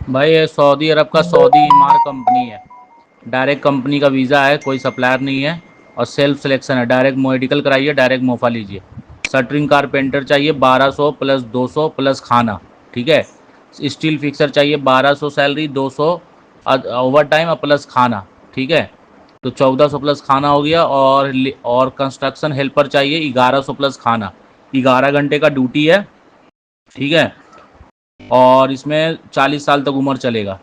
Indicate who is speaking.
Speaker 1: भाई ये सऊदी अरब का सऊदी इमार कंपनी है। डायरेक्ट कंपनी का वीज़ा है, कोई सप्लायर नहीं है। और सेल्फ सिलेक्शन है, डायरेक्ट मेडिकल कराइए, डायरेक्ट मोफा लीजिए। शटरिंग कारपेंटर चाहिए 1200 प्लस 200 प्लस खाना। ठीक है। स्टील फिक्सर चाहिए 1200 सैलरी, 200 ओवर टाइम और प्लस खाना। ठीक है। तो 1400 प्लस खाना हो गया। और कंस्ट्रक्शन हेल्पर चाहिए 1100 प्लस खाना। 11 घंटे का ड्यूटी है। ठीक है। और इसमें 40 साल तक उम्र चलेगा।